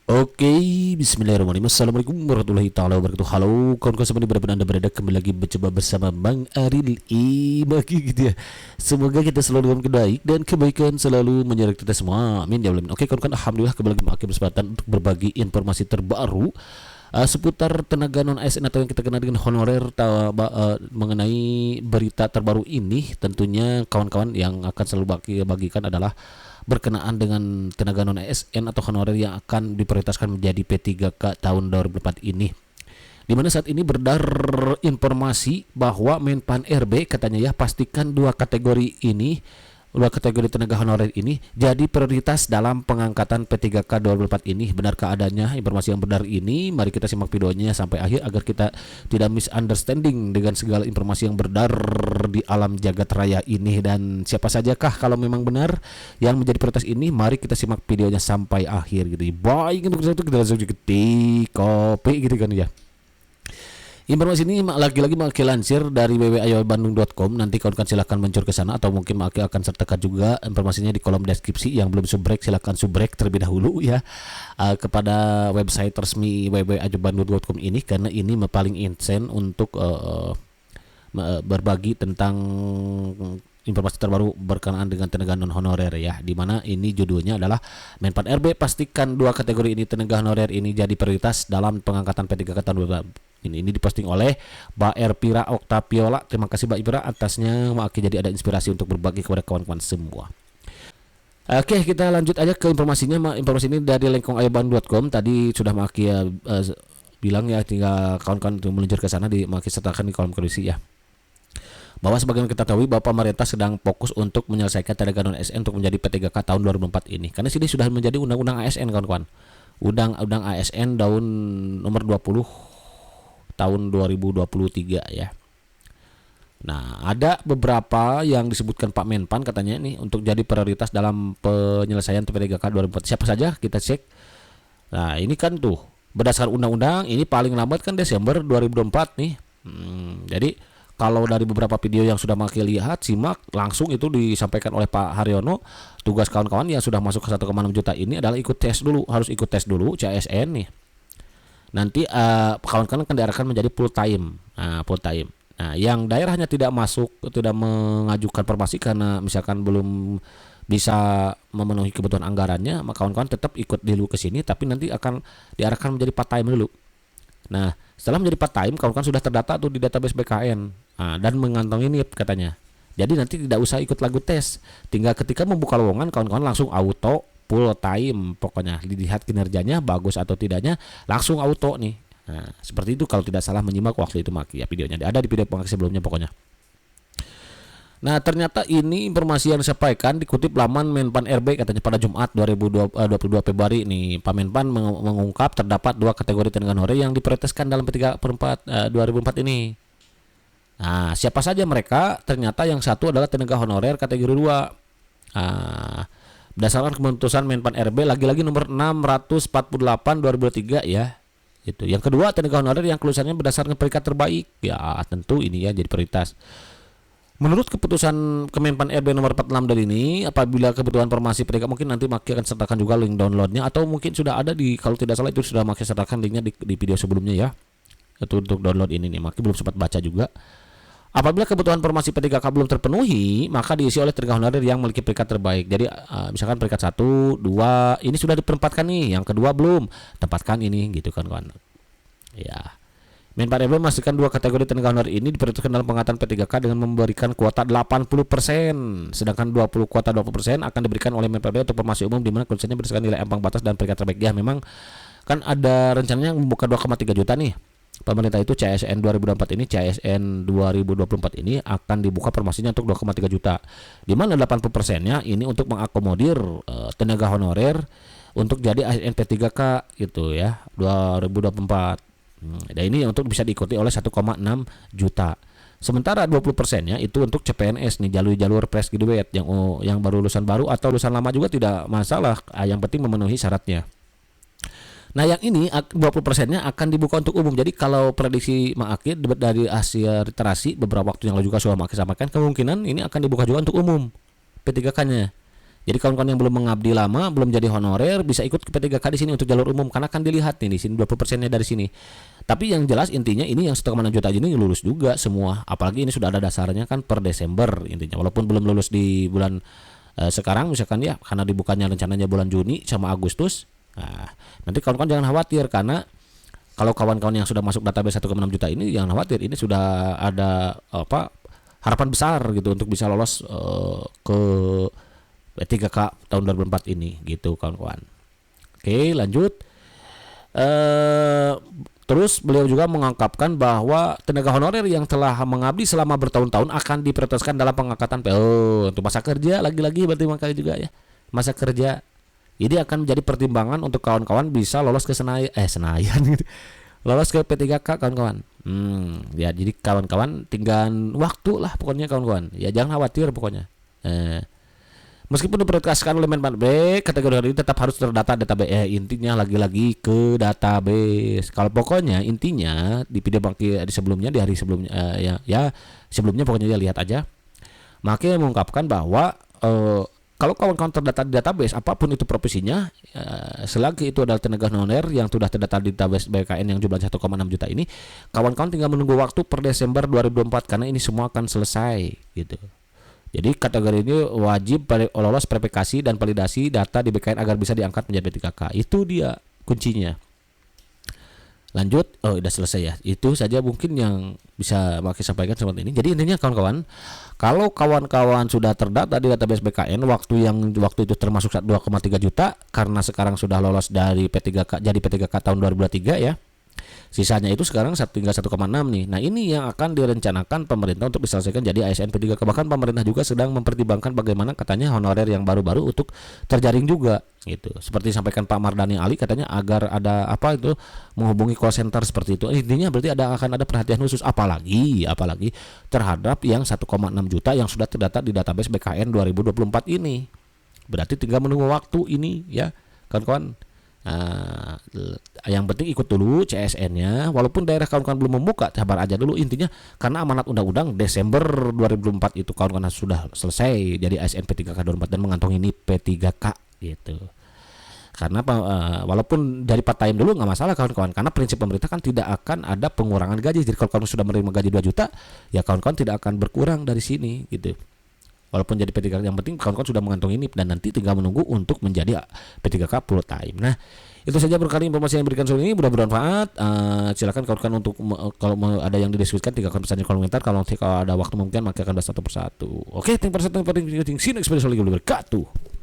Oke, bismillahirrahmanirrahim. Assalamualaikum warahmatullahi taala wabarakatuh. Halo kawan-kawan semua dimanapun anda berada, kembali lagi mencoba bersama Bang Aril Imaki gitu ya. Semoga kita selalu dalam kebaik dan kebaikan selalu menyertai kita semua. Amin ya Allah. Oke kawan-kawan, alhamdulillah kembali lagi memakai kesempatan untuk berbagi informasi terbaru seputar tenaga non ASN atau yang kita kenal dengan honorer mengenai berita terbaru ini. Tentunya kawan-kawan yang akan selalu bagikan adalah berkenaan dengan tenaga non ASN atau honorer yang akan diprioritaskan menjadi P3K tahun 2004 ini. Di mana saat ini beredar informasi bahwa Menpan RB katanya ya pastikan dua kategori tenaga honorer ini jadi prioritas dalam pengangkatan P3K 2004 ini. Benarkah adanya informasi yang benar ini? Mari kita simak videonya sampai akhir agar kita tidak misunderstanding dengan segala informasi yang beredar di alam jagat raya ini. Dan siapa sajakah kalau memang benar yang menjadi prioritas ini? Mari kita simak videonya sampai akhir gitu. Baik, untuk itu kita langsung ketik kopi gitu kan ya. Informasi ini lagi-lagi Maki lansir dari www.ayoBandung.com. Nanti kawan-kawan silahkan mencur ke sana, atau mungkin Maki akan sertakan juga informasinya di kolom deskripsi. Yang belum subrek silahkan subrek terlebih dahulu ya kepada website resmi www.ayoBandung.com ini, karena ini paling insen untuk berbagi tentang informasi terbaru berkenaan dengan tenaga non honorer ya, dimana ini judulnya adalah Menpan RB pastikan dua kategori ini tenaga honorer ini jadi prioritas dalam pengangkatan P3K tahun 2020. Ini diposting oleh Mbak Erpira Oktaviola. Terima kasih Mbak Erpira atasnya. Jadi ada inspirasi untuk berbagi kepada kawan-kawan semua. Oke, kita lanjut aja ke informasinya. Informasi ini dari lengkongayoban.com. Tadi sudah Maki bilang ya, tinggal kawan-kawan meluncur ke sana, di Maki sertakan di kolom komentar ya. Bahwa sebagaimana kita tahu bahwa pemerintah sedang fokus untuk menyelesaikan tenaga non ASN untuk menjadi P3K tahun 2004 ini. Karena sini sudah menjadi undang-undang ASN kawan-kawan. Undang-undang ASN tahun nomor 20 tahun 2023 ya. Nah, ada beberapa yang disebutkan Pak Menpan katanya nih untuk jadi prioritas dalam penyelesaian P3K 2004. Siapa saja kita cek. Nah, ini kan tuh berdasarkan undang-undang ini paling lambat kan Desember 2024 nih. Jadi kalau dari beberapa video yang sudah Maki lihat, simak langsung, itu disampaikan oleh Pak Haryono. Tugas kawan-kawan yang sudah masuk ke 1,6 juta ini adalah ikut tes dulu, harus ikut tes dulu CSN nih. Nanti kawan-kawan akan diarahkan menjadi full time. Full time. Nah, yang daerahnya tidak masuk, tidak mengajukan formasi karena misalkan belum bisa memenuhi kebutuhan anggarannya, maka kawan-kawan tetap ikut dulu ke sini, tapi nanti akan diarahkan menjadi part time dulu. Nah, setelah menjadi part time, kawan-kawan sudah terdata tuh di database BKN dan mengantongi NIP katanya. Jadi nanti tidak usah ikut lagu tes, tinggal ketika membuka lowongan kawan-kawan langsung auto full time, pokoknya dilihat kinerjanya bagus atau tidaknya langsung auto nih. Nah, seperti itu kalau tidak salah menyimak waktu itu Maki ya, videonya ada di video pengak sebelumnya pokoknya. Nah, ternyata ini informasi yang disampaikan dikutip laman Menpan RB katanya pada Jumat 22 Februari nih. Pak Menpan mengungkap terdapat dua kategori tenaga honorer yang diprioritaskan dalam P3K 2004 ini. Nah, siapa saja mereka? Ternyata yang satu adalah tenaga honorer kategori 2. Berdasarkan keputusan Menpan RB lagi-lagi nomor 648 2023 ya. Itu. Yang kedua, tenaga honorer yang kelulusannya berdasarkan peringkat terbaik. Ya, tentu ini ya jadi prioritas. Menurut keputusan Kemenpan RB nomor 46 dari ini, apabila kebutuhan formasi peringkat, mungkin nanti Maki akan sertakan juga link downloadnya, atau mungkin sudah ada di, kalau tidak salah itu sudah Maki sertakan linknya di video sebelumnya ya. Itu untuk download ini nih, Maki belum sempat baca juga. Apabila kebutuhan formasi P3K belum terpenuhi, maka diisi oleh tenaga honorer yang memiliki peringkat terbaik. Jadi misalkan peringkat 1, 2 ini sudah ditempatkan nih, yang kedua belum, tempatkan ini gitu kan kawan. Ya. Menpan RB memastikan dua kategori tenaga honorer ini diprioritaskan dalam pengangkatan P3K dengan memberikan kuota 80%, sedangkan 20 kuota 20% akan diberikan oleh Menpan RB untuk formasi umum, di mana kelulusannya berdasarkan nilai ambang batas dan peringkat terbaik. Ya, memang kan ada rencananya membuka 2,3 juta nih. Pemerintah itu CSN 2024 ini, CSN 2024 ini akan dibuka formasinya untuk 2,3 juta. Di mana 80%-nya ini untuk mengakomodir tenaga honorer untuk jadi ASN P3K gitu ya, 2024. Dan ini untuk bisa diikuti oleh 1,6 juta. Sementara 20%-nya itu untuk CPNS nih, jalur-jalur fresh graduate yang baru lulusan baru atau lulusan lama juga tidak masalah, yang penting memenuhi syaratnya. Nah, yang ini 20%-nya akan dibuka untuk umum. Jadi kalau prediksi Maki dari hasil literasi beberapa waktu yang lalu juga sudah Maki sampaikan, kemungkinan ini akan dibuka juga untuk umum P3K-nya. Jadi kawan-kawan yang belum mengabdi lama, belum jadi honorer bisa ikut ke P3K di sini untuk jalur umum karena kan dilihat nih di sini 20%-nya dari sini. Tapi yang jelas intinya ini yang 1,6 juta ini lulus juga semua. Apalagi ini sudah ada dasarnya kan per Desember intinya. Walaupun belum lulus di bulan sekarang misalkan ya karena dibukanya rencananya bulan Juni sama Agustus. Nah, nanti kawan-kawan jangan khawatir karena kalau kawan-kawan yang sudah masuk database 1,6 juta ini jangan khawatir, ini sudah ada harapan besar gitu untuk bisa lolos ke P3K tahun 2004 ini gitu kawan-kawan. Oke, lanjut. Terus beliau juga mengungkapkan bahwa tenaga honorer yang telah mengabdi selama bertahun-tahun akan diprioritaskan dalam pengangkatan PO untuk masa kerja, lagi-lagi berarti makanya juga ya masa kerja. Ini akan menjadi pertimbangan untuk kawan-kawan bisa lolos ke Senayan gitu. Lolos ke P3K kawan-kawan. Ya jadi kawan-kawan tinggal waktu lah pokoknya kawan-kawan. Ya jangan khawatir pokoknya. Meskipun diprioritaskan oleh Menpan B, kategori ini tetap harus terdata database. Intinya lagi-lagi ke database. Kalau pokoknya intinya di video di sebelumnya, di hari sebelumnya ya sebelumnya pokoknya dia lihat aja. Makanya mengungkapkan bahwa kalau kawan-kawan terdata di database apapun itu profesinya, selagi itu adalah tenaga honorer yang sudah terdata di database BKN yang jumlahnya 1,6 juta ini, kawan-kawan tinggal menunggu waktu per Desember 2024 karena ini semua akan selesai gitu. Jadi kategori ini wajib lolos verifikasi dan validasi data di BKN agar bisa diangkat menjadi P3K. Itu dia kuncinya. Lanjut, udah selesai ya. Itu saja mungkin yang bisa Maki sampaikan seperti ini. Jadi intinya kawan-kawan, kalau kawan-kawan sudah terdata di database BKN waktu itu termasuk 2,3 juta karena sekarang sudah lolos dari P3K jadi P3K tahun 2023 ya. Sisanya itu sekarang tinggal 1,6 nih. Nah ini yang akan direncanakan pemerintah untuk diselesaikan jadi ASN P3K. Bahkan pemerintah juga sedang mempertimbangkan bagaimana katanya honorer yang baru-baru untuk terjaring juga gitu. Seperti disampaikan Pak Mardani Ali katanya agar ada menghubungi call center seperti itu. Intinya berarti akan ada perhatian khusus apalagi terhadap yang 1,6 juta yang sudah terdata di database BKN 2024 ini. Berarti tinggal menunggu waktu ini ya kawan-kawan. Yang penting ikut dulu CSN-nya. Walaupun daerah kawan-kawan belum membuka, sabar aja dulu. Intinya karena amanat undang-undang Desember 2024 itu kawan-kawan sudah selesai jadi ASN P3K 2024 dan mengantongi ini P3K gitu. Karena walaupun dari part time dulu nggak masalah kawan-kawan, karena prinsip pemerintah kan tidak akan ada pengurangan gaji. Jadi kalau kawan sudah menerima gaji 2 juta, ya kawan-kawan tidak akan berkurang dari sini gitu. Walaupun jadi P3K, yang penting kawan-kawan sudah mengantongi ini dan nanti tinggal menunggu untuk menjadi P3K full time. Nah, itu saja berkali informasi yang diberikan sore ini, mudah bermanfaat. Silakan kawan-kawan untuk kalau ada yang didiskusikan tinggalkan pesan di kolom komentar. Kalau ada waktu mungkin maka akan bahas satu persatu. Oke, terima kasih. See you next video. Assalamualaikum warahmatullahi wabarakatuh.